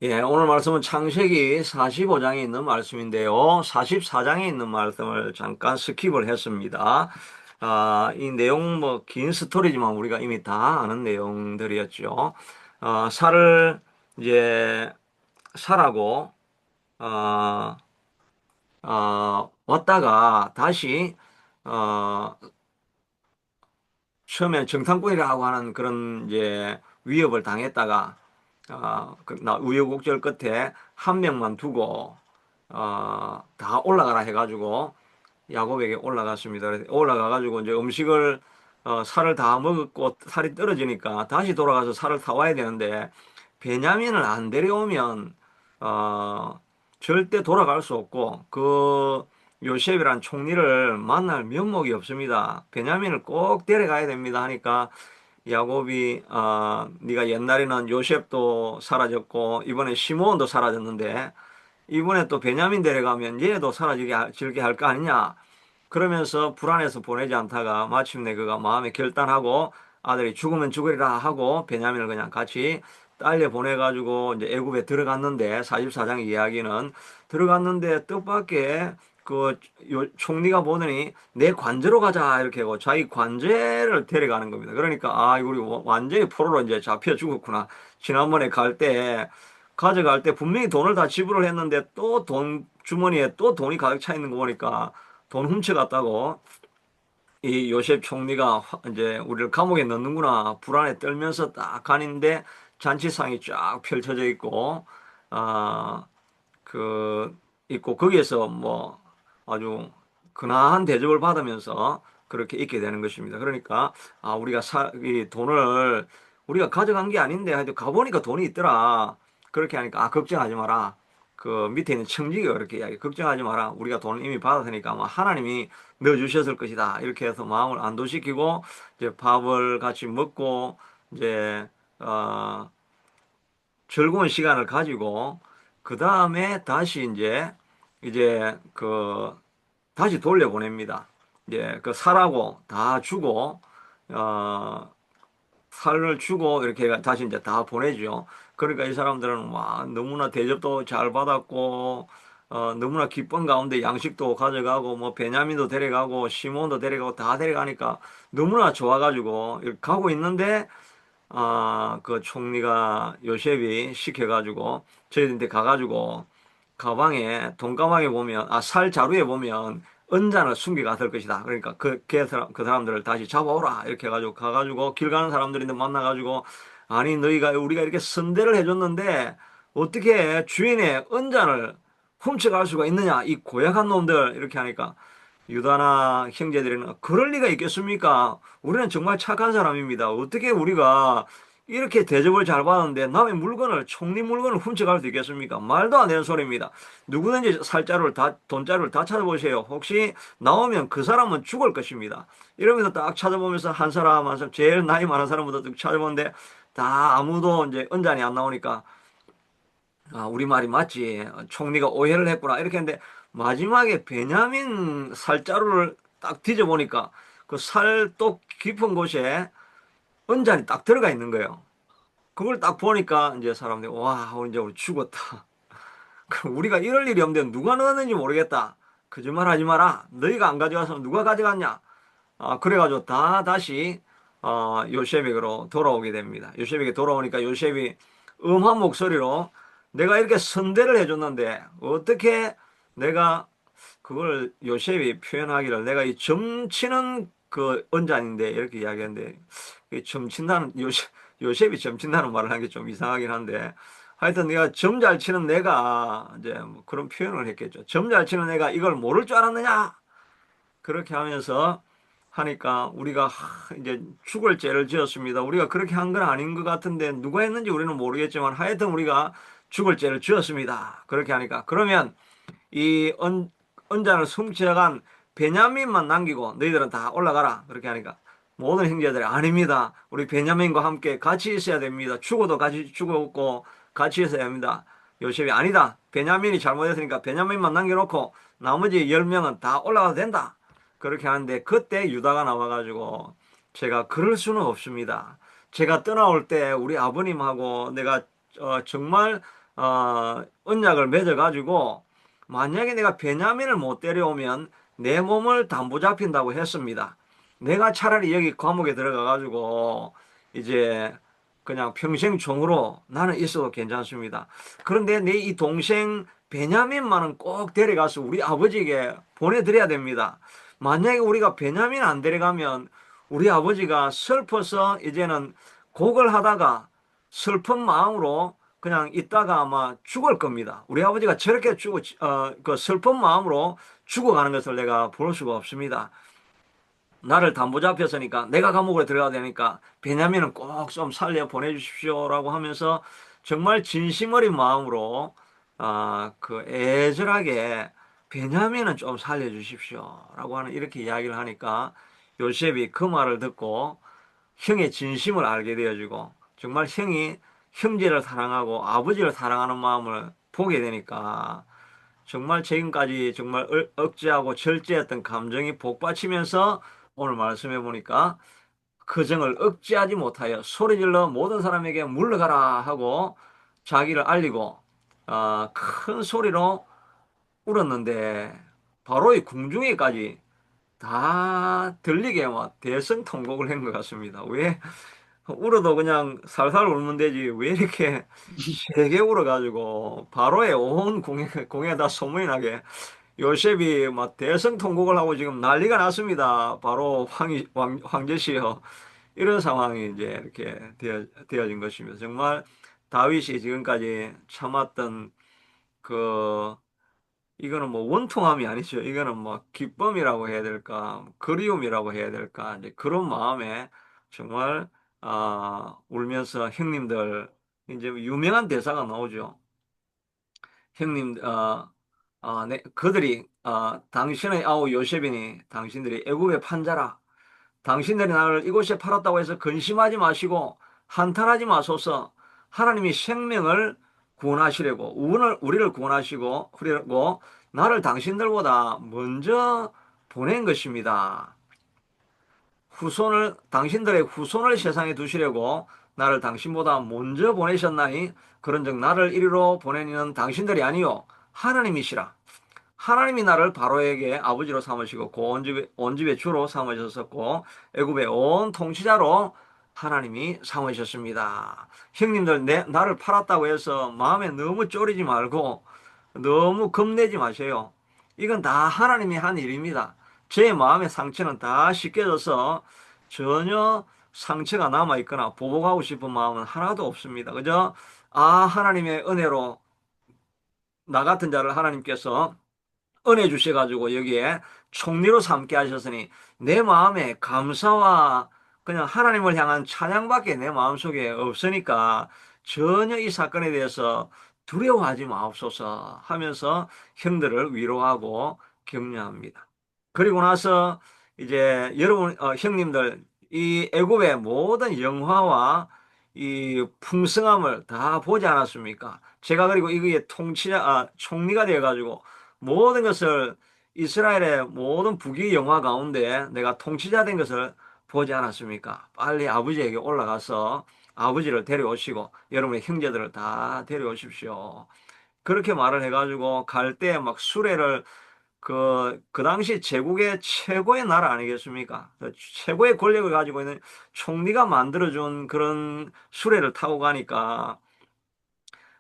예, 오늘 말씀은 창세기 45장에 있는 말씀인데요. 44장에 있는 말씀을 잠깐 스킵을 했습니다. 이 내용 긴 스토리지만 우리가 이미 다 아는 내용들이었죠. 살을 이제 살하고 어, 왔다가 다시 어, 처음에 정탐꾼이라고 하는 그런 이제 위협을 당했다가 우여곡절 끝에 한 명만 두고 다 올라가라 해가지고 야곱에게 올라갔습니다. 그래서 올라가가지고 이제 음식을 살을 다 먹었고 살이 떨어지니까 다시 돌아가서 살을 사와야 되는데 베냐민을 안 데려오면 어, 절대 돌아갈 수 없고 그 요셉이란 총리를 만날 면목이 없습니다. 베냐민을 꼭 데려가야 됩니다 하니까 야곱이 네가 옛날에는 요셉도 사라졌고 이번에 시므온도 사라졌는데 이번에 또 베냐민 데려가면 얘도 사라지게 할 거 아니냐 그러면서 불안해서 보내지 않다가 마침내 그가 마음에 결단하고 아들이 죽으면 죽으리라 하고 베냐민을 그냥 같이 딸려 보내가지고 이제 애굽에 들어갔는데 44장 이야기는 들어갔는데 뜻밖의 총리가 보더니 내 관제로 가자 이렇게 하고 자기 관제를 데려가는 겁니다. 그러니까 이거 우리 완전히 포로로 이제 잡혀 죽었구나. 지난번에 가져갈 때 분명히 돈을 다 지불을 했는데 또 주머니에 또 돈이 가득 차 있는 거 보니까 돈 훔쳐갔다고 이 요셉 총리가 이제 우리를 감옥에 넣는구나 불안에 떨면서 딱 가는데 잔치상이 쫙 펼쳐져 있고 아 있고 거기에서 뭐 아주 근사한 대접을 받으면서 그렇게 있게 되는 것입니다. 그러니까 우리가 이 돈을 우리가 가져간 게 아닌데 하여튼 가보니까 돈이 있더라. 그렇게 하니까 걱정하지 마라. 그 밑에 있는 청지기가 그렇게 이야기 걱정하지 마라. 우리가 돈을 이미 받았으니까 아마 하나님이 넣어주셨을 것이다. 이렇게 해서 마음을 안도시키고 이제 밥을 같이 먹고 이제 어, 즐거운 시간을 가지고 그 다음에 다시 이제 다시 돌려보냅니다. 이제 그 살하고 다 주고 어 살을 주고 이렇게 다시 이제 다 보내죠. 그러니까 이 사람들은 와 너무나 대접도 잘 받았고 너무나 기쁜 가운데 양식도 가져가고 뭐 베냐민도 데려가고 시몬도 데려가고 다 데려가니까 너무나 좋아가지고 이렇게 가고 있는데 그 총리가 요셉이 시켜가지고 저희들한테 가가지고 돈가방에 보면 살 자루에 보면 은잔을 숨겨갔을 것이다. 그러니까 그 사람들을 다시 잡아오라 이렇게 해가지고 가가지고 길 가는 사람들인데 만나가지고 아니 너희가 우리가 이렇게 선대를 해줬는데 어떻게 주인의 은잔을 훔쳐갈 수가 있느냐 이 고약한 놈들 이렇게 하니까 유다나 형제들은 그럴 리가 있겠습니까? 우리는 정말 착한 사람입니다. 어떻게 우리가 이렇게 대접을 잘 받았는데 남의 물건을 총리 물건을 훔쳐갈 수 있겠습니까? 말도 안 되는 소리입니다. 누구든지 돈자루를 다 찾아보세요. 혹시 나오면 그 사람은 죽을 것입니다. 이러면서 딱 찾아보면서 한 사람 한 사람 제일 나이 많은 사람부터 쭉 찾아보는데 다 아무도 이제 언잔이 안 나오니까 우리 말이 맞지. 총리가 오해를 했구나. 이렇게 했는데 마지막에 베냐민 살자루를 딱 뒤져보니까 그 살독 깊은 곳에 은잔이 딱 들어가 있는 거예요. 그걸 딱 보니까 이제 사람들이 와, 이제 우리 죽었다. 우리가 이럴 일이 없는데 누가 넣었는지 모르겠다. 거짓말 하지 마라. 너희가 안 가져가서 누가 가져갔냐? 그래가지고 다시 요셉에게로 돌아오게 됩니다. 요셉에게 돌아오니까 요셉이 음한 목소리로 내가 이렇게 선대를 해줬는데 어떻게 내가 그걸 요셉이 표현하기를 내가 이 점치는 그 언잔인데 이렇게 이야기하는데 이 점친다는 요셉이 점친다는 말을 하는 게 좀 이상하긴 한데 하여튼 내가 점 잘 치는 내가 이제 뭐 그런 표현을 했겠죠. 점 잘 치는 내가 이걸 모를 줄 알았느냐? 그렇게 하면서 하니까 우리가 이제 죽을 죄를 지었습니다. 우리가 그렇게 한 건 아닌 것 같은데 누가 했는지 우리는 모르겠지만 하여튼 우리가 죽을 죄를 지었습니다. 그렇게 하니까 그러면 이 언잔을 훔쳐간 베냐민만 남기고 너희들은 다 올라가라. 그렇게 하니까 모든 형제들이 아닙니다. 우리 베냐민과 함께 같이 있어야 됩니다. 죽어도 같이 죽었고 같이 있어야 합니다. 요셉이 아니다. 베냐민이 잘못했으니까 베냐민만 남겨놓고 나머지 10명은 다 올라가도 된다. 그렇게 하는데 그때 유다가 나와가지고 제가 그럴 수는 없습니다. 제가 떠나올 때 우리 아버님하고 내가 정말 언약을 맺어가지고 만약에 내가 베냐민을 못 데려오면 내 몸을 담보 잡힌다고 했습니다. 내가 차라리 여기 감옥에 들어가가지고 이제 그냥 평생 종으로 나는 있어도 괜찮습니다. 그런데 내 이 동생 베냐민만은 꼭 데려가서 우리 아버지에게 보내드려야 됩니다. 만약에 우리가 베냐민 안 데려가면 우리 아버지가 슬퍼서 이제는 곡을 하다가 슬픈 마음으로 그냥 있다가 아마 죽을 겁니다. 우리 아버지가 저렇게 그 슬픈 마음으로 죽어가는 것을 내가 볼 수가 없습니다. 나를 담보 잡혔으니까 내가 감옥에 들어가야 되니까 베냐민은 꼭 좀 살려 보내주십시오라고 하면서 정말 진심 어린 마음으로 그 애절하게 베냐민은 좀 살려주십시오라고 하는 이렇게 이야기를 하니까 요셉이 그 말을 듣고 형의 진심을 알게 되어지고 정말 형이 형제를 사랑하고 아버지를 사랑하는 마음을 보게 되니까 정말 지금까지 정말 억제하고 절제했던 감정이 복받치면서 오늘 말씀해 보니까 그 정을 억제하지 못하여 소리질러 모든 사람에게 물러가라 하고 자기를 알리고 큰 소리로 울었는데 바로 이 궁중에까지 다 들리게 막 대성통곡을 한 것 같습니다. 왜 울어도 그냥 살살 울면 되지 왜 이렇게 세게 울어가지고 바로에 온 공에 다 소문이 나게 요셉이 막 대성통곡을 하고 지금 난리가 났습니다. 바로 황제시여 이런 상황이 이제 이렇게 되어진 것입니다. 정말 다윗이 지금까지 참았던 그 이거는 뭐 원통함이 아니죠. 이거는 뭐 기쁨이라고 해야 될까, 그리움이라고 해야 될까, 이제 그런 마음에 정말 울면서 형님들 이제 유명한 대사가 나오죠. 형님, 네, 그들이 당신의 아우 요셉이니 당신들이 애굽의 판자라. 당신들이 나를 이곳에 팔았다고 해서 근심하지 마시고 한탄하지 마소서. 하나님이 생명을 구원하시려고 우리를 구원하시고 그리고 나를 당신들보다 먼저 보낸 것입니다. 당신들의 후손을 세상에 두시려고 나를 당신보다 먼저 보내셨나니 그런즉 나를 이리로 보내는 당신들이 아니요 하나님이시라. 하나님이 나를 바로에게 아버지로 삼으시고 그 온 집의 주로 삼으셨었고 애굽의 온 통치자로 하나님이 삼으셨습니다. 형님들 나를 팔았다고 해서 마음에 너무 쫄이지 말고 너무 겁내지 마세요. 이건 다 하나님이 한 일입니다. 제 마음의 상처는 다 씻겨져서 전혀 상처가 남아있거나 보복하고 싶은 마음은 하나도 없습니다. 그저 하나님의 은혜로 나 같은 자를 하나님께서 은혜 주셔가지고 여기에 총리로 삼게 하셨으니 내 마음에 감사와 그냥 하나님을 향한 찬양밖에 내 마음속에 없으니까 전혀 이 사건에 대해서 두려워하지 마옵소서 하면서 형들을 위로하고 격려합니다. 그리고 나서 이제 여러분 형님들 이 애굽의 모든 영화와 이 풍성함을 다 보지 않았습니까? 제가 그리고 이게 총리가 되어가지고 모든 것을 이스라엘의 모든 북위 영화 가운데 내가 통치자 된 것을 보지 않았습니까? 빨리 아버지에게 올라가서 아버지를 데려오시고 여러분의 형제들을 다 데려오십시오. 그렇게 말을 해가지고 갈 때 막 수레를 그 당시 제국의 최고의 나라 아니겠습니까? 그 최고의 권력을 가지고 있는 총리가 만들어준 그런 수레를 타고 가니까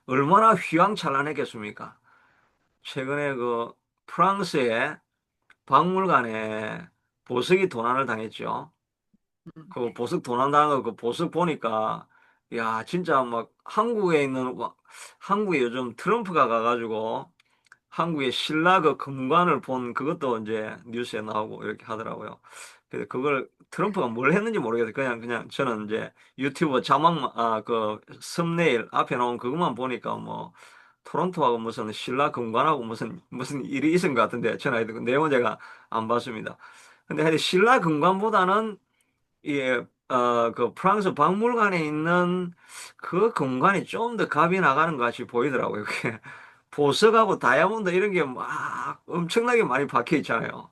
얼마나 휘황찬란했겠습니까? 최근에 그 프랑스의 박물관에 보석이 도난을 당했죠. 그 보석 도난당한 그 보석 보니까 야 진짜 막 한국에 있는 한국에 요즘 트럼프가 가가지고 한국의 신라 그 금관을 본 그것도 이제 뉴스에 나오고 이렇게 하더라고요. 그래서 그걸 트럼프가 뭘 했는지 모르겠어요. 그냥 저는 이제 유튜브 자막 그 썸네일 앞에 나온 그것만 보니까 뭐 토론토하고 무슨 신라 금관하고 무슨 일이 있은 것 같은데 저는 하여튼 그 내용은 제가 안 봤습니다. 근데 하여튼 신라 금관보다는 그 프랑스 박물관에 있는 그 금관이 좀 더 값이 나가는 것 같이 보이더라고요. 그게 보석하고 다이아몬드 이런 게 막 엄청나게 많이 박혀 있잖아요.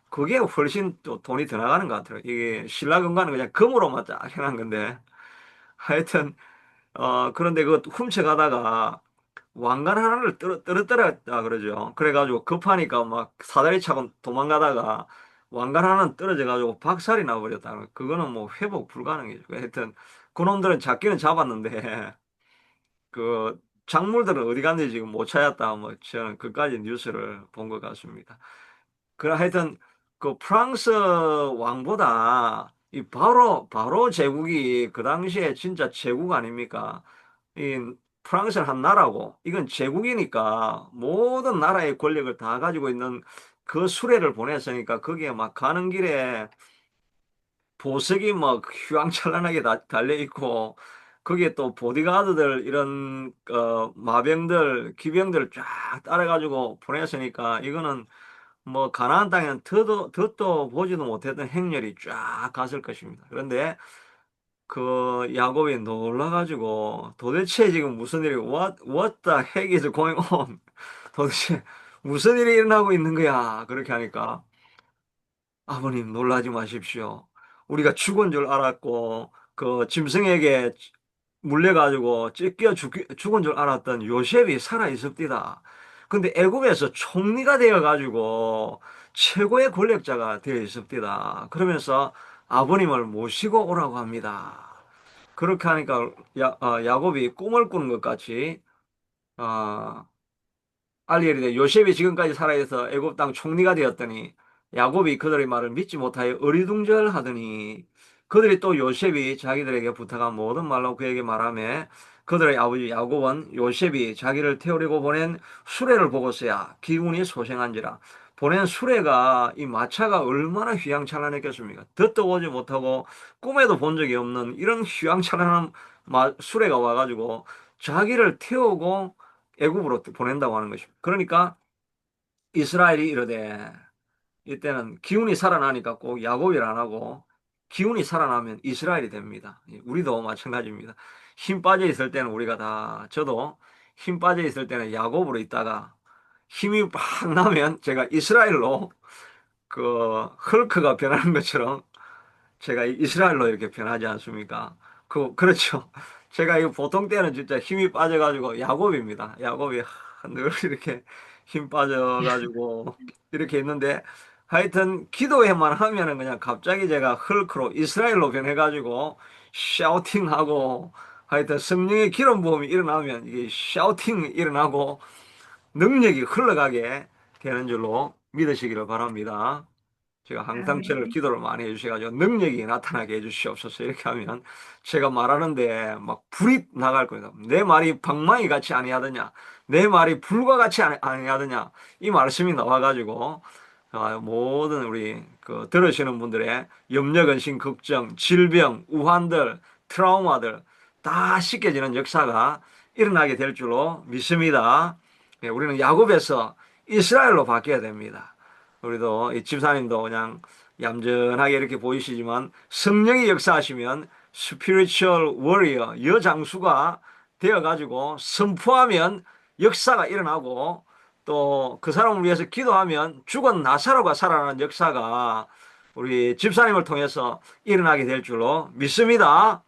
그게 훨씬 또 돈이 더 나가는 것 같아요. 이게 신라 금관은 그냥 금으로만 딱 해놓은 건데 하여튼 그런데 그 훔쳐가다가 왕관 하나를 떨어뜨렸다 그러죠. 그래가지고 급하니까 막 사다리 차고 도망가다가 왕관 하나는 떨어져가지고 박살이 나버렸다. 그거는 뭐 회복 불가능이죠. 하여튼 그놈들은 잡기는 잡았는데 그 작물들은 어디 갔는지 지금 못 찾았다. 뭐 저는 그까지 뉴스를 본 것 같습니다. 그래 하여튼 그 프랑스 왕보다 이 바로 제국이 그 당시에 진짜 제국 아닙니까? 이 프랑스는 한 나라고 이건 제국이니까 모든 나라의 권력을 다 가지고 있는 그 수레를 보냈으니까 거기에 막 가는 길에 보석이 막 휘황찬란하게 달려 있고 거기에 또 보디가드들 이런 마병들 기병들 쫙 따라가지고 보냈으니까 이거는 뭐 가나안 땅에는 덧도 보지도 못했던 행렬이 쫙 갔을 것입니다. 그런데 그 야곱이 놀라가지고 도대체 지금 무슨 일이 what the heck is going on? 도대체 무슨 일이 일어나고 있는 거야? 그렇게 하니까 아버님 놀라지 마십시오. 우리가 죽은 줄 알았고 그 짐승에게 물려가지고 찢겨 죽은 줄 알았던 요셉이 살아 있습니다. 근데 애굽에서 총리가 되어가지고 최고의 권력자가 되어 있습니다. 그러면서 아버님을 모시고 오라고 합니다. 그렇게 하니까 야곱이 꿈을 꾸는 것 같이 어, 알리엘이 요셉이 지금까지 살아있어 애굽 땅 총리가 되었더니 야곱이 그들의 말을 믿지 못하여 어리둥절하더니 그들이 또 요셉이 자기들에게 부탁한 모든 말로 그에게 말하며 그들의 아버지 야곱은 요셉이 자기를 태우려고 보낸 수레를 보고서야 기운이 소생한지라 보낸 수레가 이 마차가 얼마나 휘황찬란했겠습니까? 듣도 보지 못하고 꿈에도 본 적이 없는 이런 휘황찬란한 수레가 와가지고 자기를 태우고 애굽으로 보낸다고 하는 것입니다. 그러니까 이스라엘이 이르되 이때는 기운이 살아나니까 꼭 야곱이라 안 하고 기운이 살아나면 이스라엘이 됩니다. 우리도 마찬가지입니다. 힘 빠져 있을 때는 우리가 다 저도 힘 빠져 있을 때는 야곱으로 있다가 힘이 팍 나면 제가 이스라엘로 그 헐크가 변하는 것처럼 제가 이스라엘로 이렇게 변하지 않습니까? 그렇죠. 제가 이 보통 때는 진짜 힘이 빠져가지고 야곱입니다. 야곱이 늘 이렇게 힘 빠져가지고 이렇게 있는데 하여튼 기도에만 하면은 그냥 갑자기 제가 헐크로 이스라엘로 변해가지고 샤우팅하고 하여튼 성령의 기름 부음이 일어나면 이게 샤우팅이 일어나고 능력이 흘러가게 되는 줄로 믿으시기를 바랍니다. 제가 항상 저를 아멘. 기도를 많이 해주셔가지고 능력이 나타나게 해주시옵소서. 이렇게 하면 제가 말하는데 막 불이 나갈 거예요. 내 말이 방망이 같이 아니하더냐, 내 말이 불과 같이 아니하더냐, 이 말씀이 나와가지고 모든 우리 그 들으시는 분들의 염려, 근심, 걱정, 질병, 우환들, 트라우마들 다 씻겨지는 역사가 일어나게 될 줄로 믿습니다. 예, 우리는 야곱에서 이스라엘로 바뀌어야 됩니다. 우리도 이 집사님도 그냥 얌전하게 이렇게 보이시지만 성령이 역사하시면 스피리추얼 워리어 여장수가 되어가지고 선포하면 역사가 일어나고 또 그 사람을 위해서 기도하면 죽은 나사로가 살아나는 역사가 우리 집사님을 통해서 일어나게 될 줄로 믿습니다.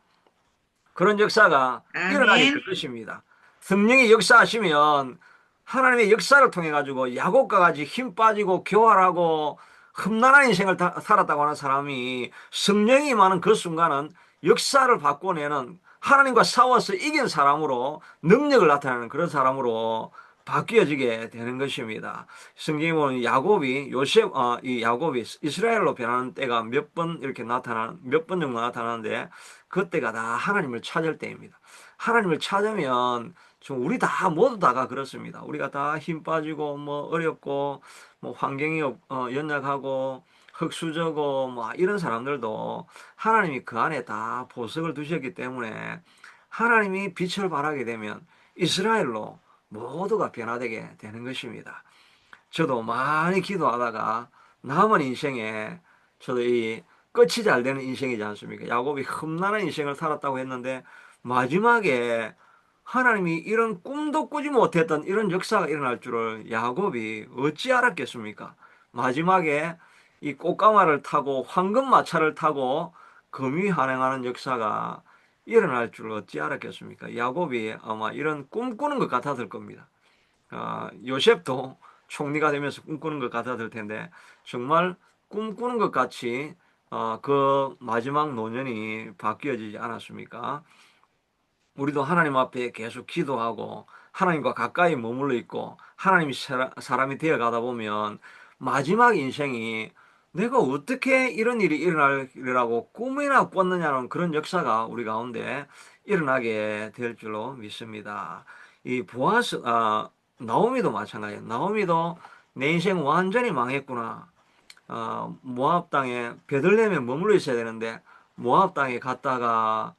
그런 역사가 일어나게 될 아멘. 것입니다. 성령이 역사하시면 하나님의 역사를 통해 가지고 야곱과 같이 힘 빠지고 교활하고 험난한 인생을 살았다고 하는 사람이 성령이 임하는 그 순간은 역사를 바꿔내는 하나님과 싸워서 이긴 사람으로 능력을 나타내는 그런 사람으로 바뀌어지게 되는 것입니다. 성경에 보면 이 야곱이 이스라엘로 변하는 때가 몇 번 정도 나타나는데 그때가 다 하나님을 찾을 때입니다. 하나님을 찾으면 좀 우리 다 모두 다가 그렇습니다. 우리가 다 힘 빠지고 뭐 어렵고 뭐 환경이 연약하고 흙수저고 뭐 이런 사람들도 하나님이 그 안에 다 보석을 두셨기 때문에 하나님이 빛을 발하게 되면 이스라엘로 모두가 변화되게 되는 것입니다. 저도 많이 기도하다가 남은 인생에 저도 이 끝이 잘 되는 인생이지 않습니까? 야곱이 험난한 인생을 살았다고 했는데 마지막에 하나님이 이런 꿈도 꾸지 못했던 이런 역사가 일어날 줄을 야곱이 어찌 알았겠습니까? 마지막에 이 꽃가마를 타고 황금마차를 타고 금이 환행하는 역사가 일어날 줄 어찌 알았겠습니까? 야곱이 아마 이런 꿈꾸는 것 같았을 겁니다. 요셉도 총리가 되면서 꿈꾸는 것 같았을 텐데 정말 꿈꾸는 것 같이 그 마지막 노년이 바뀌어지지 않았습니까? 우리도 하나님 앞에 계속 기도하고 하나님과 가까이 머물러 있고 하나님이 사람이 되어 가다 보면 마지막 인생이 내가 어떻게 이런 일이 일어나리라고 꿈이나 꿨느냐는 그런 역사가 우리 가운데 일어나게 될 줄로 믿습니다. 이 나오미도 마찬가지예요. 나오미도 내 인생 완전히 망했구나. 모압 땅에 베들레헴에 머물러 있어야 되는데 모압 땅에 갔다가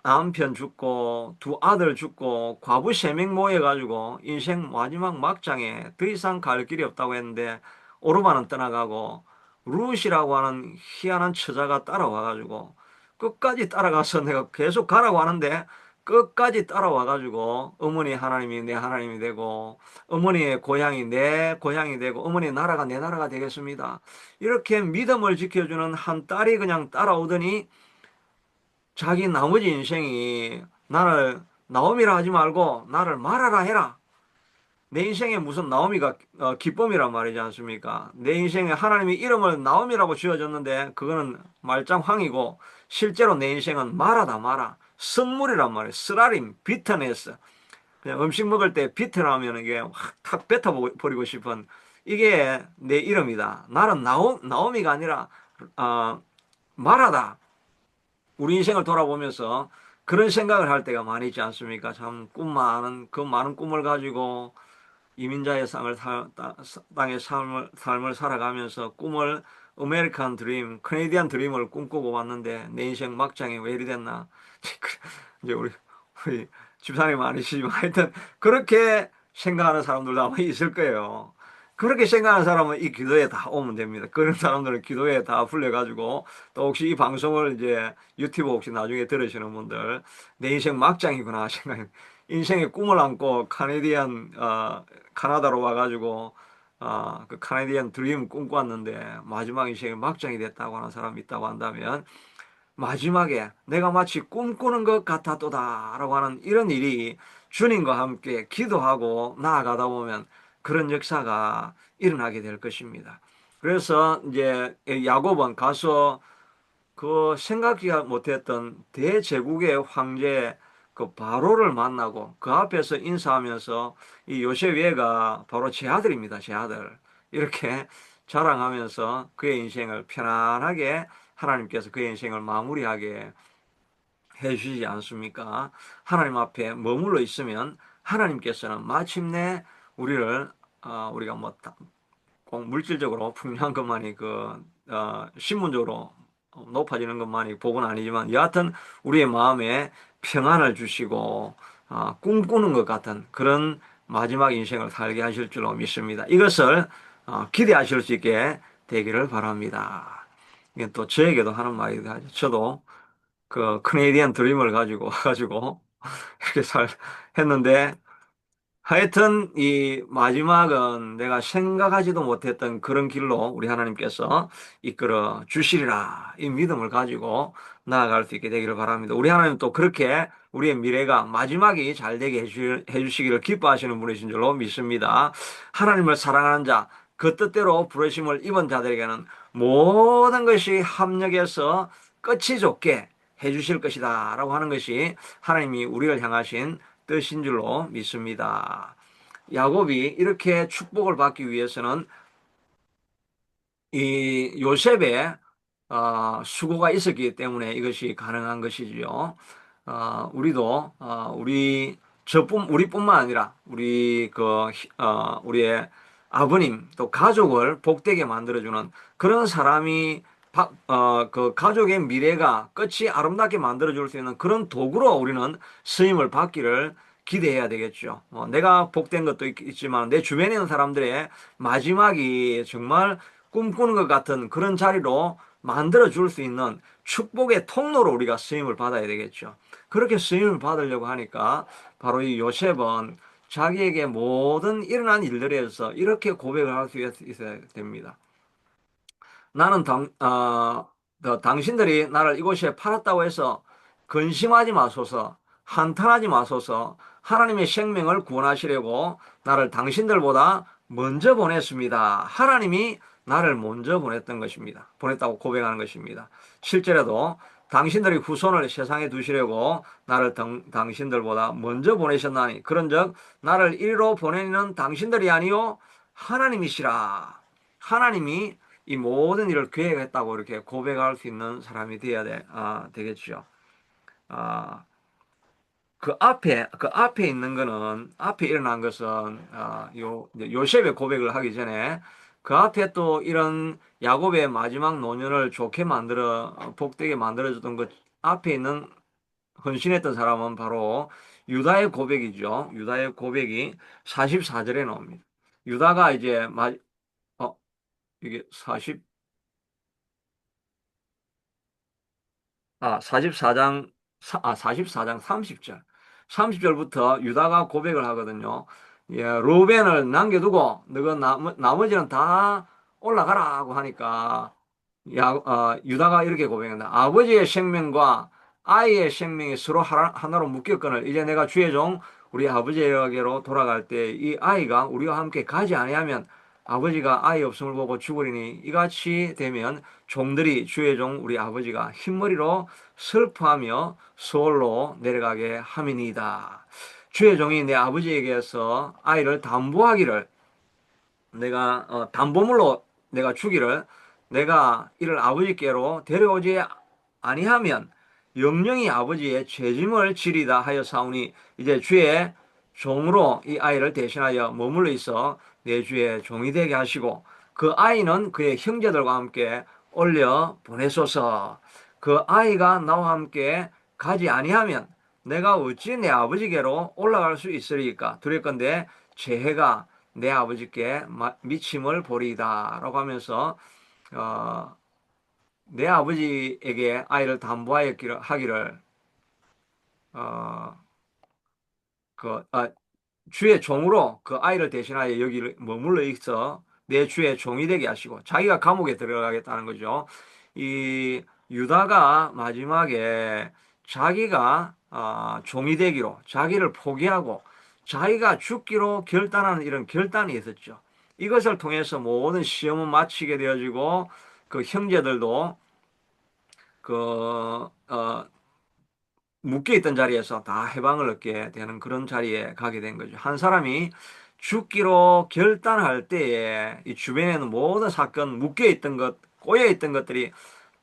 남편 죽고 두 아들 죽고 과부 세 명 모여가지고 인생 마지막 막장에 더 이상 갈 길이 없다고 했는데 오르반은 떠나가고 룻이라고 하는 희한한 처자가 따라와가지고 끝까지 따라가서 내가 계속 가라고 하는데 끝까지 따라와가지고 어머니 하나님이 내 하나님이 되고 어머니의 고향이 내 고향이 되고 어머니의 나라가 내 나라가 되겠습니다. 이렇게 믿음을 지켜주는 한 딸이 그냥 따라오더니 자기 나머지 인생이 나를 나옴이라 하지 말고 나를 말하라 해라. 내 인생에 무슨 나오미가 기쁨이란 말이지 않습니까? 내 인생에 하나님이 이름을 나오미라고 지어줬는데 그거는 말짱황이고 실제로 내 인생은 마라다 마라. 선물이란 말이에요. 쓰라림, 비터네스. 그냥 음식 먹을 때 비트라면 이게 확 탁 뱉어버리고 싶은 이게 내 이름이다. 나는 나오미가 아니라 마라다. 우리 인생을 돌아보면서 그런 생각을 할 때가 많이 있지 않습니까? 참 그 많은 꿈을 가지고 이민자의 땅의 삶을 살아가면서 꿈을 아메리칸 드림, 캐네디안 드림을 꿈꾸고 왔는데 내 인생 막장에 왜 이리 됐나? 이제 우리 집사님 아니시지만 하여튼 그렇게 생각하는 사람들도 아마 있을 거예요. 그렇게 생각하는 사람은 이 기도에 다 오면 됩니다. 그런 사람들은 기도에 다 풀려가지고 또 혹시 이 방송을 이제 유튜브 혹시 나중에 들으시는 분들 내 인생 막장이구나 생각. 인생의 꿈을 안고 카나다로 와가지고 그 카네디안 드림 꿈꿔왔는데 마지막 인생의 막장이 됐다고 하는 사람이 있다고 한다면 마지막에 내가 마치 꿈꾸는 것 같았도다라고 하는 이런 일이 주님과 함께 기도하고 나아가다 보면 그런 역사가 일어나게 될 것입니다. 그래서 이제 야곱은 가서 그 생각지 못했던 대제국의 황제 그 바로를 만나고 그 앞에서 인사하면서 이 요셉 얘가 바로 제 아들입니다. 제 아들. 이렇게 자랑하면서 그의 인생을 편안하게 하나님께서 그의 인생을 마무리하게 해주시지 않습니까? 하나님 앞에 머물러 있으면 하나님께서는 마침내 우리를 우리가 뭐 꼭 물질적으로 풍요한 것만이 신분적으로 높아지는 것만이 복은 아니지만 여하튼 우리의 마음에 평안을 주시고 꿈꾸는 것 같은 그런 마지막 인생을 살게 하실 줄로 믿습니다. 이것을 기대하실 수 있게 되기를 바랍니다. 이게 또 저에게도 하는 말이기도 하죠. 저도 그 커네디언 드림을 가지고 와가지고 이렇게 했는데 하여튼 이 마지막은 내가 생각하지도 못했던 그런 길로 우리 하나님께서 이끌어 주시리라 이 믿음을 가지고 나아갈 수 있게 되기를 바랍니다. 우리 하나님 또 그렇게 우리의 미래가 마지막이 잘 되게 해주시기를 기뻐하시는 분이신 줄로 믿습니다. 하나님을 사랑하는 자, 그 뜻대로 부르심을 입은 자들에게는 모든 것이 합력해서 끝이 좋게 해주실 것이다 라고 하는 것이 하나님이 우리를 향하신 뜻인 줄로 믿습니다. 야곱이 이렇게 축복을 받기 위해서는 이 요셉의 수고가 있었기 때문에 이것이 가능한 것이지요. 우리뿐만 아니라 우리의 아버님 또 가족을 복되게 만들어주는 그런 사람이 그 가족의 미래가 끝이 아름답게 만들어줄 수 있는 그런 도구로 우리는 쓰임을 받기를 기대해야 되겠죠. 내가 복된 것도 있지만 내 주변에 있는 사람들의 마지막이 정말 꿈꾸는 것 같은 그런 자리로 만들어 줄 수 있는 축복의 통로로 우리가 쓰임을 받아야 되겠죠. 그렇게 쓰임을 받으려고 하니까 바로 이 요셉은 자기에게 모든 일어난 일들에서 이렇게 고백을 할 수 있어야 됩니다. 나는 당신들이 나를 이곳에 팔았다고 해서 근심하지 마소서, 한탄하지 마소서, 하나님의 생명을 구원하시려고 나를 당신들보다 먼저 보냈습니다. 하나님이 나를 먼저 보냈던 것입니다. 보냈다고 고백하는 것입니다. 실제로도 당신들의 후손을 세상에 두시려고 나를 당신들보다 먼저 보내셨나니 그런즉 나를 이리로 보내는 당신들이 아니요 하나님이시라. 하나님이 이 모든 일을 계획했다고 이렇게 고백할 수 있는 사람이 되겠죠. 아, 그 앞에 있는 거는, 앞에 일어난 것은, 이제 요셉의 고백을 하기 전에, 그 앞에 또 이런 야곱의 마지막 노년을 좋게 복되게 만들어줬던 그 앞에 있는 헌신했던 사람은 바로 유다의 고백이죠. 유다의 고백이 44절에 나옵니다. 유다가 이제, 어, 이게 44장, 44장 30절. 30절부터 유다가 고백을 하거든요. 예, 루벤을 남겨두고, 너가 나머지는 다 올라가라고 하니까, 유다가 이렇게 고백한다. 아버지의 생명과 아이의 생명이 서로 하나로 묶였거늘 이제 내가 주의 종 우리 아버지에게로 돌아갈 때 이 아이가 우리와 함께 가지 아니하면 아버지가 아이 없음을 보고 죽으리니 이같이 되면 종들이 주의 종 우리 아버지가 흰머리로 슬퍼하며 서울로 내려가게 함이니이다. 주의 종이 내 아버지에게서 아이를 담보하기를 내가 담보물로 내가 주기를 내가 이를 아버지께로 데려오지 아니하면 영영이 아버지의 죄짐을 지리다 하여 사오니 이제 주의 종으로 이 아이를 대신하여 머물러 있어 내 주의 종이 되게 하시고 그 아이는 그의 형제들과 함께 올려 보내소서. 그 아이가 나와 함께 가지 아니하면 내가 어찌 내 아버지께로 올라갈 수 있으리까? 두렵건대 재해가 내 아버지께 미침을 보리이다 라고 하면서 어, 내 아버지에게 아이를 담보하기를 어, 그, 주의 종으로 그 아이를 대신하여 여기 머물러 있어 내 주의 종이 되게 하시고 자기가 감옥에 들어가겠다는 거죠. 이 유다가 마지막에 자기가 종이 되기로 자기를 포기하고 자기가 죽기로 결단하는 이런 결단이 있었죠. 이것을 통해서 모든 시험은 마치게 되어지고 그 형제들도 그 묶여있던 자리에서 다 해방을 얻게 되는 그런 자리에 가게 된 거죠. 한 사람이 죽기로 결단할 때에 이 주변에는 모든 사건, 묶여있던 것, 꼬여있던 것들이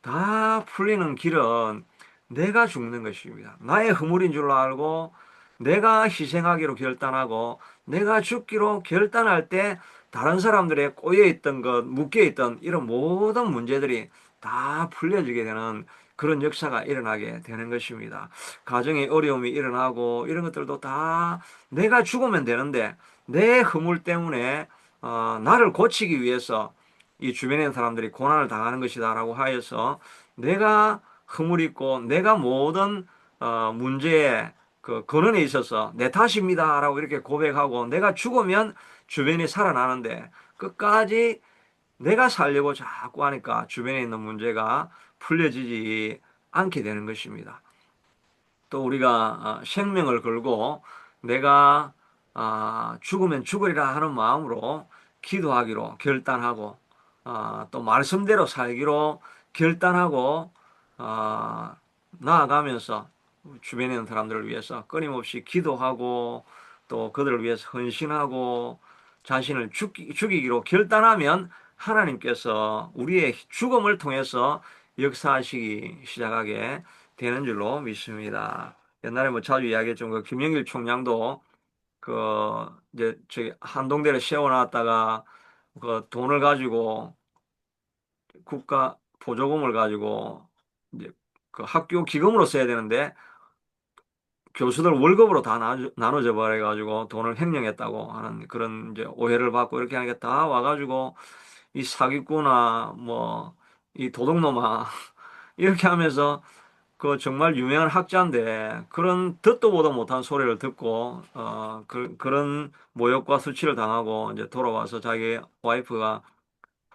다 풀리는 길은 내가 죽는 것입니다. 나의 허물인 줄 알고 내가 희생하기로 결단하고 내가 죽기로 결단할 때 다른 사람들의 꼬여있던 것, 묶여있던 이런 모든 문제들이 다 풀려지게 되는 그런 역사가 일어나게 되는 것입니다. 가정에 어려움이 일어나고 이런 것들도 다 내가 죽으면 되는데 내 허물 때문에 나를 고치기 위해서 이 주변에 있는 사람들이 고난을 당하는 것이다라고 하여서 내가 허물이 있고 내가 모든 문제에 그 근원에 있어서 내 탓입니다라고 이렇게 고백하고 내가 죽으면 주변이 살아나는데 끝까지 내가 살려고 자꾸 하니까 주변에 있는 문제가 풀려지지 않게 되는 것입니다. 또 우리가 생명을 걸고 내가 죽으면 죽으리라 하는 마음으로 기도하기로 결단하고 또 말씀대로 살기로 결단하고 나아가면서 주변에 있는 사람들을 위해서 끊임없이 기도하고 또 그들을 위해서 헌신하고 자신을 죽이기로 결단하면 하나님께서 우리의 죽음을 통해서 역사하시기 시작하게 되는 줄로 믿습니다. 옛날에 뭐 자주 이야기했던 그 김영길 총장도 그 이제 저기 한동대를 세워놨다가 그 돈을 가지고 국가 보조금을 가지고 이제 그 학교 기금으로 써야 되는데 교수들 월급으로 다 나눠져 버려가지고 돈을 횡령했다고 하는 그런 이제 오해를 받고 이렇게 하는 게 다 와가지고 이 사기꾼아 뭐 이 도둑놈아 이렇게 하면서 그 정말 유명한 학자인데 그런 듣도 보도 못한 소리를 듣고 그런 모욕과 수치를 당하고 이제 돌아와서 자기 와이프가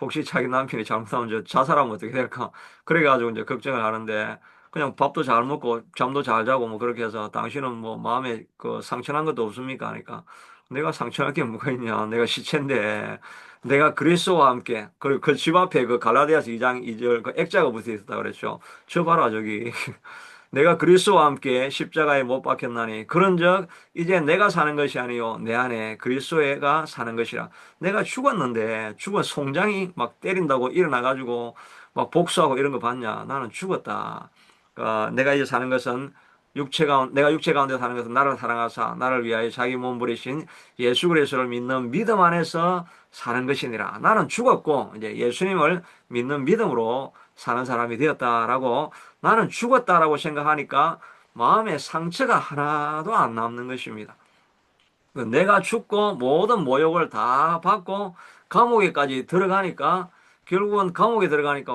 혹시 자기 남편이 잘못하면 저 자살하면 어떻게 될까 그래가지고 이제 걱정을 하는데 그냥 밥도 잘 먹고 잠도 잘 자고 뭐 그렇게 해서 당신은 뭐 마음에 그 상처난 것도 없습니까? 하니까 내가 상처할 게 뭐가 있냐? 내가 시체인데 내가 그리스도와 함께 그리고 그 집 앞에 그 갈라디아서 2장 2절 그 액자가 붙어 있었다 그랬죠. 저 봐라 저기 내가 그리스도와 함께 십자가에 못 박혔나니 그런즉 이제 내가 사는 것이 아니요 내 안에 그리스도가 사는 것이라. 내가 죽었는데 죽은 송장이 막 때린다고 일어나 가지고 막 복수하고 이런 거 봤냐? 나는 죽었다. 내가 이제 사는 것은 내가 육체 가운데 사는 것은 나를 사랑하사 나를 위하여 자기 몸 버리신 예수 그리스도를 믿는 믿음 안에서 사는 것이니라. 나는 죽었고 이제 예수님을 믿는 믿음으로 사는 사람이 되었다라고 나는 죽었다라고 생각하니까 마음에 상처가 하나도 안 남는 것입니다. 내가 죽고 모든 모욕을 다 받고 감옥에까지 들어가니까 결국은 감옥에 들어가니까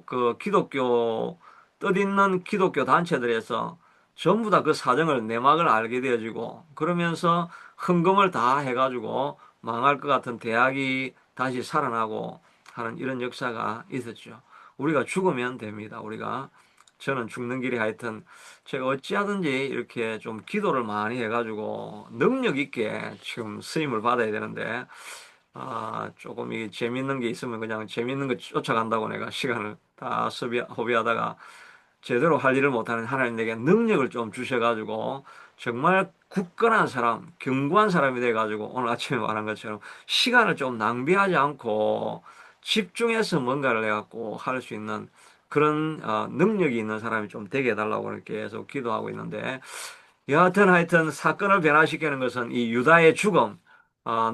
그 기독교 뜻있는 기독교 단체들에서 전부 다 그 사정을 내막을 알게 되어지고 그러면서 헌금을 다 해가지고 망할 것 같은 대학이 다시 살아나고 하는 이런 역사가 있었죠. 우리가 죽으면 됩니다. 저는 죽는 길이 하여튼 제가 어찌하든지 이렇게 좀 기도를 많이 해가지고 능력 있게 지금 쓰임을 받아야 되는데 조금 이 재밌는 게 있으면 그냥 재밌는 거 쫓아간다고 내가 시간을 다 허비하다가 제대로 할 일을 못하는 하나님 내게 능력을 좀 주셔가지고 정말 굳건한 사람, 견고한 사람이 돼가지고 오늘 아침에 말한 것처럼 시간을 좀 낭비하지 않고 집중해서 뭔가를 내가 꼭 할 수 있는 그런 능력이 있는 사람이 좀 되게 해달라고 이렇게 계속 기도하고 있는데 여하튼 하여튼 사건을 변화시키는 것은 이 유다의 죽음,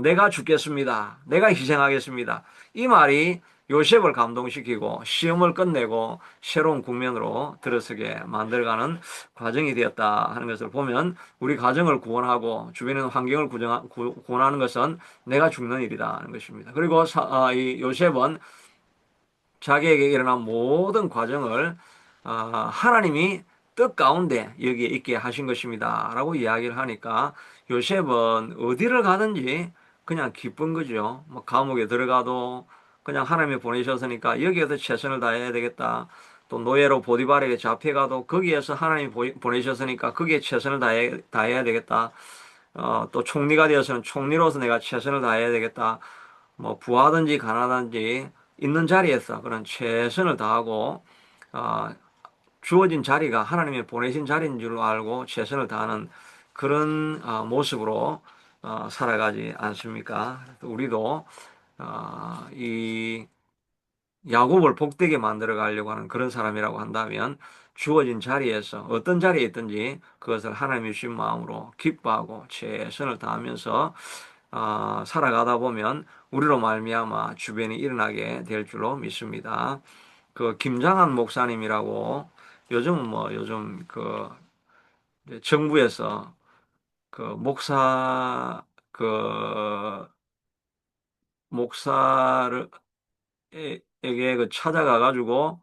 내가 죽겠습니다. 내가 희생하겠습니다. 이 말이 요셉을 감동시키고 시험을 끝내고 새로운 국면으로 들어서게 만들어가는 과정이 되었다 하는 것을 보면 우리 가정을 구원하고 주변의 환경을 구원하는 것은 내가 죽는 일이다 하는 것입니다. 그리고 이 요셉은 자기에게 일어난 모든 과정을 하나님이 뜻 가운데 여기에 있게 하신 것입니다. 라고 이야기를 하니까 요셉은 어디를 가든지 그냥 기쁜 거죠. 뭐 감옥에 들어가도 그냥 하나님이 보내셨으니까 여기에서 최선을 다해야 되겠다. 또 노예로 보디발에게 잡혀가도 거기에서 하나님이 보내셨으니까 거기에 최선을 다해야 되겠다. 또 총리가 되어서는 총리로서 내가 최선을 다해야 되겠다. 뭐 부하든지 가난하든지 있는 자리에서 그런 최선을 다하고 어, 주어진 자리가 하나님이 보내신 자리인 줄 알고 최선을 다하는 그런 모습으로 살아가지 않습니까? 우리도 이 야곱을 복되게 만들어 가려고 하는 그런 사람이라고 한다면 주어진 자리에서 어떤 자리에 있든지 그것을 하나님이 주신 마음으로 기뻐하고 최선을 다하면서 살아가다 보면 우리로 말미암아 주변이 일어나게 될 줄로 믿습니다. 그 김장한 목사님이라고 요즘 그 이제 정부에서 그 그 목사를 에게 그 찾아가 가지고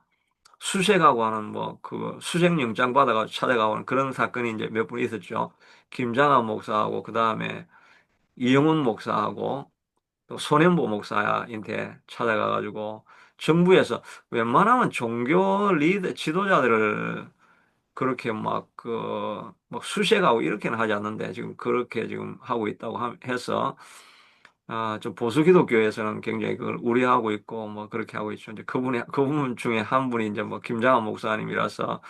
수색하고 하는 뭐 그 수색 영장 받아가지고 찾아가고 하는 그런 사건이 이제 몇 분 있었죠. 김장한 목사하고 그 다음에 이영훈 목사하고 또 손현보 목사한테 찾아가가지고 정부에서 웬만하면 종교 리더 지도자들을 그렇게 막 수색하고 이렇게는 하지 않는데 지금 그렇게 지금 하고 있다고 해서 좀 보수 기독교에서는 굉장히 그걸 우려하고 있고 뭐 그렇게 하고 있죠. 이제 그분 중에 한 분이 이제 뭐 김장한 목사님이라서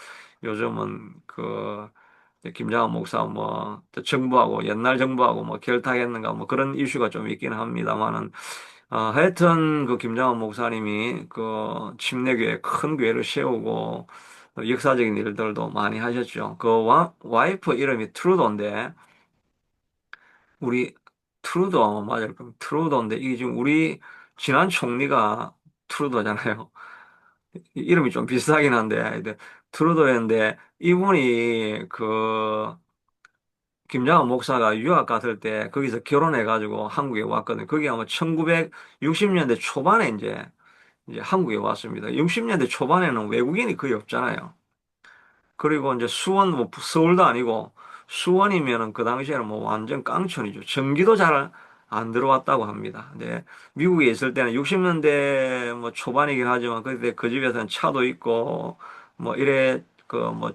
요즘은 이제 김장한 목사 뭐또 정부하고 옛날 정부하고 뭐 결탁했는가 뭐 그런 이슈가 좀 있긴 합니다만은 하여튼 그 김장한 목사님이 그 침례교회 큰 교회를 세우고 또 역사적인 일들도 많이 하셨죠. 그 와이프 이름이 트루도인데 우리 트루도 맞아요. 그럼 트루도인데 이게 지금 우리 지난 총리가 트루도잖아요. 이름이 좀 비슷하긴 한데 하여튼 트루도였는데 이분이 김장한 목사가 유학 갔을 때 거기서 결혼해가지고 한국에 왔거든요. 그게 아마 1960년대 초반에 이제 한국에 왔습니다. 60년대 초반에는 외국인이 거의 없잖아요. 그리고 이제 수원, 뭐 서울도 아니고 수원이면은 그 당시에는 뭐 완전 깡촌이죠. 전기도 잘 안 들어왔다고 합니다. 근데 미국에 있을 때는 60년대 뭐 초반이긴 하지만 그때 그 집에서는 차도 있고 뭐 이래 그 뭐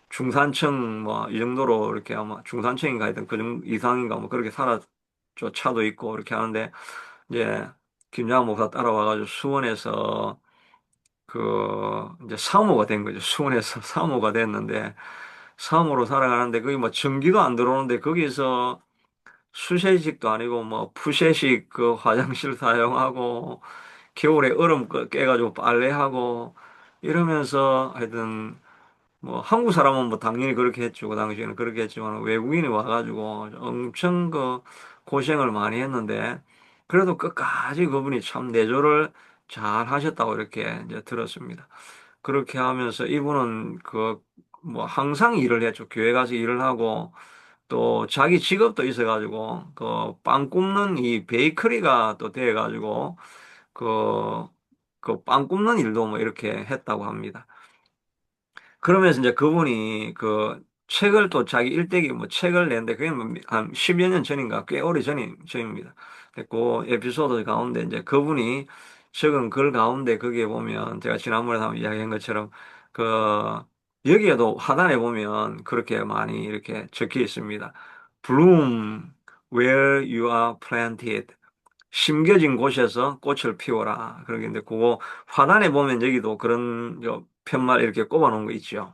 중산층 뭐 이 정도로 이렇게 아마 중산층인가 하여튼 그 정도 이상인가 뭐 그렇게 살았죠. 차도 있고 이렇게 하는데 이제 김장한 목사 따라와가지고 수원에서 이제 사모가 된 거죠. 수원에서 사모가 됐는데 사모로 살아가는데 거기 뭐 전기도 안 들어오는데 거기서 수세식도 아니고 뭐 푸세식 그 화장실 사용하고 겨울에 얼음 깨가지고 빨래하고 이러면서 하여튼 뭐 한국 사람은 뭐 당연히 그렇게 했죠. 그 당시에는 그렇게 했지만 외국인이 와가지고 엄청 그 고생을 많이 했는데 그래도 끝까지 그분이 참 내조를 잘 하셨다고 이렇게 이제 들었습니다. 그렇게 하면서 이분은 뭐 항상 일을 했죠. 교회 가서 일을 하고 또 자기 직업도 있어가지고 그 빵 굽는 이 베이커리가 또 돼가지고 그 빵 굽는 일도 뭐 이렇게 했다고 합니다. 그러면서 이제 그분이 책을 또 자기 일대기 뭐 책을 냈는데 그게 뭐한 10여 년 전인가 꽤 오래 전입니다. 그 에피소드 가운데 이제 그분이 적은 글 가운데 거기에 보면 제가 지난번에 한번 이야기한 것처럼 그 여기에도 하단에 보면 그렇게 많이 이렇게 적혀 있습니다. Bloom where you are planted. 심겨진 곳에서 꽃을 피워라. 그러겠는데 그거 화단에 보면 여기도 그런 편말 이렇게 꼽아 놓은 거 있죠.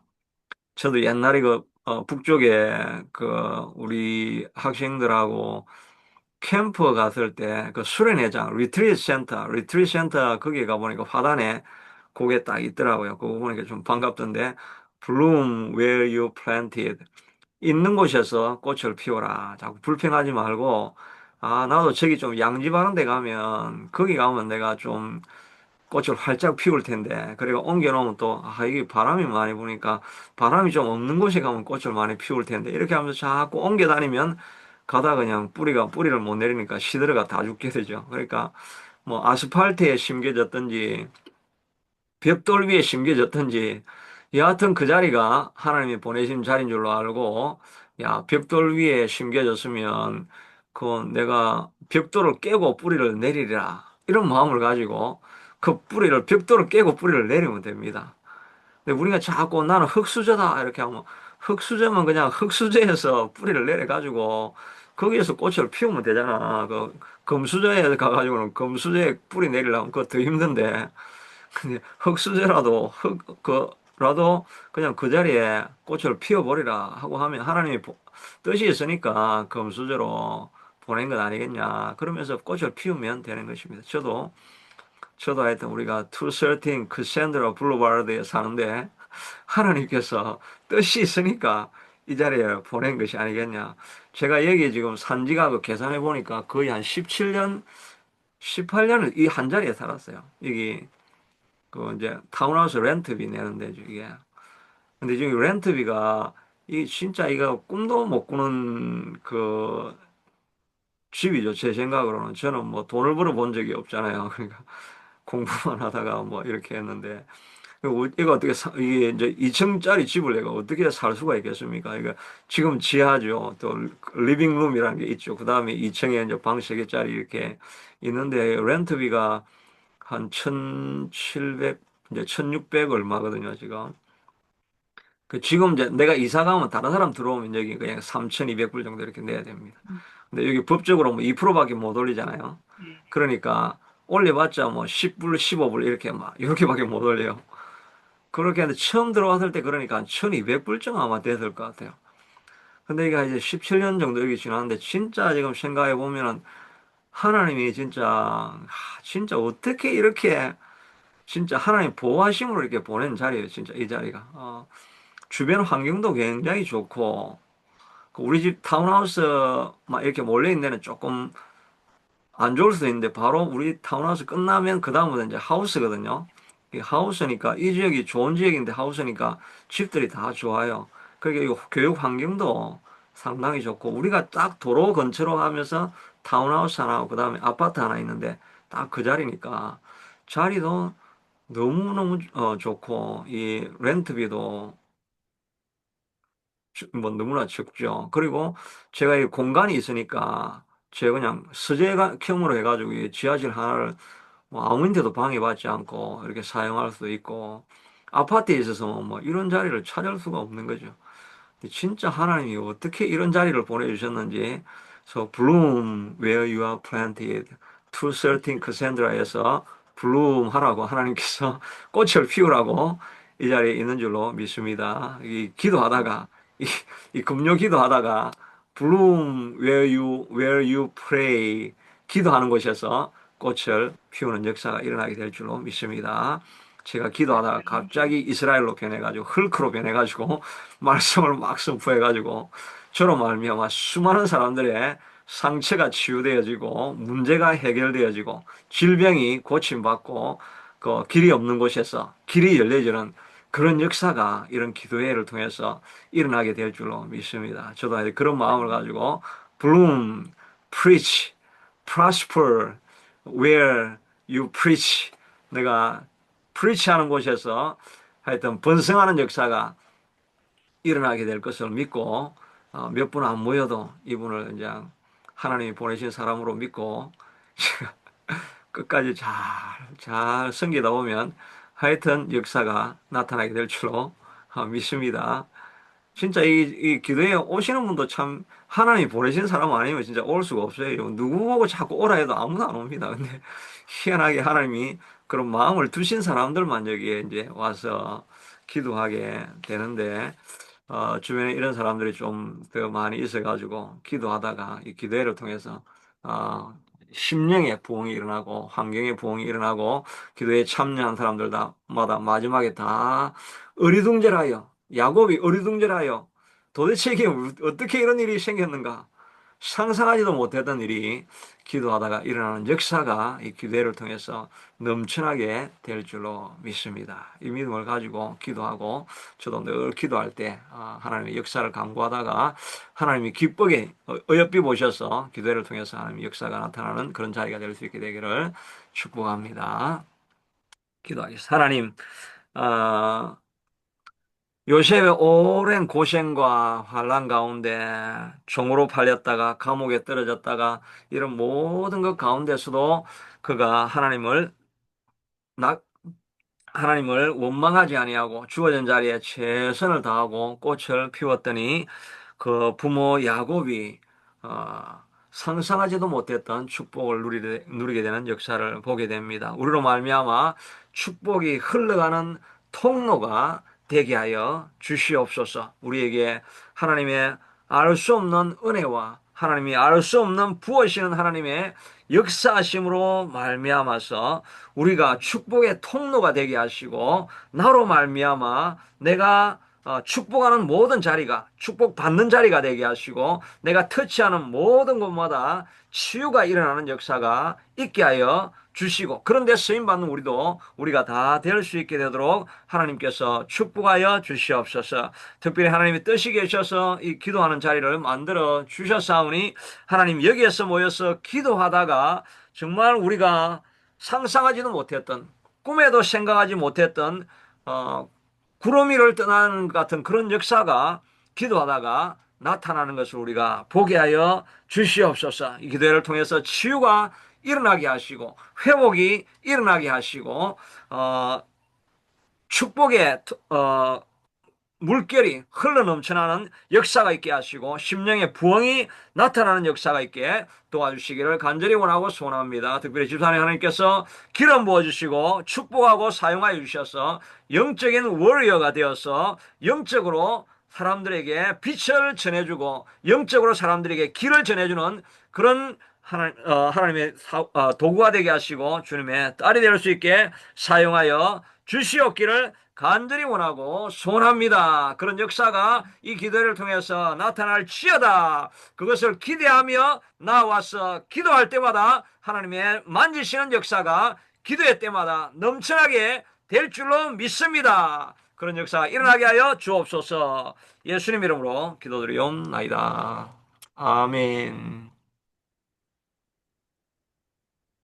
저도 옛날에 북쪽에 우리 학생들하고 캠프 갔을 때 그 수련회장, 리트리트 센터 거기에 가보니까 화단에 그게 딱 있더라고요. 그거 보니까 좀 반갑던데, Bloom where you planted. 있는 곳에서 꽃을 피워라. 자꾸 불평하지 말고, 아, 나도 저기 좀 양지바른 데 가면, 거기 가면 내가 좀 꽃을 활짝 피울 텐데, 그리고 옮겨놓으면 또, 아, 이게 바람이 많이 부니까, 바람이 좀 없는 곳에 가면 꽃을 많이 피울 텐데, 이렇게 하면서 자꾸 옮겨 다니면, 가다 그냥 뿌리를 못 내리니까 시들어가 다 죽게 되죠. 그러니까, 뭐, 아스팔트에 심겨졌든지, 벽돌 위에 심겨졌든지, 여하튼 그 자리가 하나님이 보내신 자리인 줄로 알고, 야, 벽돌 위에 심겨졌으면, 내가 벽돌을 깨고 뿌리를 내리리라. 이런 마음을 가지고, 벽돌을 깨고 뿌리를 내리면 됩니다. 근데 우리가 자꾸 나는 흙수저다. 이렇게 하면, 흙수저면 그냥 흙수저에서 뿌리를 내려가지고, 거기에서 꽃을 피우면 되잖아. 금수저에 가가지고는 금수저에 뿌리 내리려면 그거 더 힘든데, 근데 흙수저라도 그냥 그 자리에 꽃을 피워버리라 하고 하면 하나님이 뜻이 있으니까 금수저로 보낸 것 아니겠냐. 그러면서 꽃을 피우면 되는 것입니다. 저도 하여튼 우리가 213 크샌드라 블루바르드에 사는데 하나님께서 뜻이 있으니까 이 자리에 보낸 것이 아니겠냐. 제가 여기 지금 산 지가 계산해 보니까 거의 한 17년, 18년을 이 한 자리에 살았어요. 여기 이제 타운하우스 렌트비 내는데 이게 근데 지금 렌트비가 이 진짜 이거 꿈도 못 꾸는 집이죠. 제 생각으로는 저는 뭐 돈을 벌어 본 적이 없잖아요. 그러니까 공부만 하다가 뭐 이렇게 했는데 이거 이게 이제 2층짜리 집을 내가 어떻게 살 수가 있겠습니까? 이거 지금 지하죠. 또 리빙룸이라는 게 있죠. 그 다음에 2층에 이제 방 3개짜리 이렇게 있는데 렌트비가 한 1,700, 이제 1,600 얼마거든요, 지금. 지금 이제 내가 이사 가면 다른 사람 들어오면 여기 그냥 3,200불 정도 이렇게 내야 됩니다. 근데 여기 법적으로 뭐 2%밖에 못 올리잖아요. 네. 그러니까 올려봤자 뭐 10불, 15불 이렇게 이렇게밖에 못 올려요. 그렇게 하는데 처음 들어왔을 때 그러니까 한 1,200불쯤 아마 됐을 것 같아요. 근데 이게 이제 17년 정도 여기 지났는데 진짜 지금 생각해 보면은 하나님이 진짜 어떻게 이렇게 진짜 하나님 보호하심으로 이렇게 보낸 자리예요. 진짜 이 자리가. 주변 환경도 굉장히 좋고, 우리 집 타운하우스 막 이렇게 몰려 있는 데는 조금 안 좋을 수도 있는데, 바로 우리 타운하우스 끝나면 그다음부터 이제 하우스거든요. 이 하우스니까, 이 지역이 좋은 지역인데 하우스니까 집들이 다 좋아요. 그러니까 이 교육 환경도 상당히 좋고, 우리가 딱 도로 근처로 하면서 타운하우스 하나 하고, 그다음에 아파트 하나 있는데, 딱 그 자리니까, 자리도 너무너무 좋고, 이 렌트비도 뭐 너무나 적죠. 그리고 제가 이 공간이 있으니까 제가 그냥 서재형으로 해가지고 이 지하실 하나를 뭐 아무인데도 방해받지 않고 이렇게 사용할 수도 있고 아파트에 있어서 뭐 이런 자리를 찾을 수가 없는 거죠. 진짜 하나님이 어떻게 이런 자리를 보내주셨는지. So bloom where you are planted. 2:13 카센드라에서 bloom 하라고 하나님께서 꽃을 피우라고 이 자리에 있는 줄로 믿습니다. 이 기도하다가 이, 이 금요 기도하다가 bloom where you pray, 기도하는 곳에서 꽃을 피우는 역사가 일어나게 될 줄로 믿습니다. 제가 기도하다가 갑자기 이스라엘로 변해가지고 헐크로 변해가지고 말씀을 막 선포해가지고 저로 말미암아 수많은 사람들의 상처가 치유되어지고 문제가 해결되어지고 질병이 고침받고 그 길이 없는 곳에서 길이 열려지는 그런 역사가 이런 기도회를 통해서 일어나게 될 줄로 믿습니다. 저도 그런 마음을 가지고 bloom, preach, prosper where you preach. 내가 프리치하는 곳에서 하여튼 번성하는 역사가 일어나게 될 것을 믿고 몇 분 안 모여도 이분을 이제 하나님이 보내신 사람으로 믿고 끝까지 잘 섬기다 보면 하여튼 역사가 나타나게 될 줄로 믿습니다. 진짜 이 기도에 오시는 분도 참 하나님이 보내신 사람 아니면 진짜 올 수가 없어요. 누구 보고 자꾸 오라 해도 아무도 안 옵니다. 근데 희한하게 하나님이 그런 마음을 두신 사람들만 여기에 이제 와서 기도하게 되는데, 주변에 이런 사람들이 좀 더 많이 있어가지고 기도하다가 이 기도회를 통해서 어, 심령의 부흥이 일어나고 환경의 부흥이 일어나고 기도에 참여한 사람들마다 마지막에 다 어리둥절하여, 야곱이 어리둥절하여 도대체 이게 어떻게 이런 일이 생겼는가 상상하지도 못했던 일이 기도하다가 일어나는 역사가 이 기도회를 통해서 넘쳐나게 될 줄로 믿습니다. 이 믿음을 가지고 기도하고 저도 늘 기도할 때 하나님의 역사를 간구하다가 하나님이 기쁘게 어여삐 보셔서 기도회를 통해서 하나님의 역사가 나타나는 그런 자리가 될 수 있게 되기를 축복합니다. 기도하겠습니다. 하나님, 어, 요셉의 오랜 고생과 환란 가운데 종으로 팔렸다가 감옥에 떨어졌다가 이런 모든 것 가운데서도 그가 하나님을 원망하지 아니하고 주어진 자리에 최선을 다하고 꽃을 피웠더니 그 부모 야곱이 어, 상상하지도 못했던 축복을 누리게 되는 역사를 보게 됩니다. 우리로 말미암아 축복이 흘러가는 통로가 되게 하여 주시옵소서. 우리에게 하나님의 알 수 없는 은혜와 하나님이 알 수 없는 부어시는 하나님의 역사하심으로 말미암아서 우리가 축복의 통로가 되게 하시고 나로 말미암아 내가 축복하는 모든 자리가 축복받는 자리가 되게 하시고 내가 터치하는 모든 곳마다 치유가 일어나는 역사가 있게 하여 주시고 그런데 쓰임받는 우리가 다 될 수 있게 되도록 하나님께서 축복하여 주시옵소서. 특별히 하나님이 뜻이 계셔서 이 기도하는 자리를 만들어 주셨사오니 하나님 여기에서 모여서 기도하다가 정말 우리가 상상하지도 못했던 꿈에도 생각하지 못했던 어, 구름 위를 떠나는 것 같은 그런 역사가 기도하다가 나타나는 것을 우리가 보게 하여 주시옵소서. 이 기도회를 통해서 치유가 일어나게 하시고 회복이 일어나게 하시고 축복의 물결이 흘러 넘쳐나는 역사가 있게 하시고 심령의 부흥이 나타나는 역사가 있게 도와주시기를 간절히 원하고 소원합니다. 특별히 집사님 하나님께서 기름 부어주시고 축복하고 사용하여 주셔서 영적인 워리어가 되어서 영적으로 사람들에게 빛을 전해주고 영적으로 사람들에게 길을 전해주는 그런 하나님의 도구가 되게 하시고 주님의 딸이 될 수 있게 사용하여 주시옵기를 간절히 원하고 소원합니다. 그런 역사가 이 기도를 통해서 나타날지어다. 그것을 기대하며 나와서 기도할 때마다 하나님의 만지시는 역사가 기도의 때마다 넘쳐나게 될 줄로 믿습니다. 그런 역사가 일어나게 하여 주옵소서. 예수님 이름으로 기도드리옵나이다. 아멘.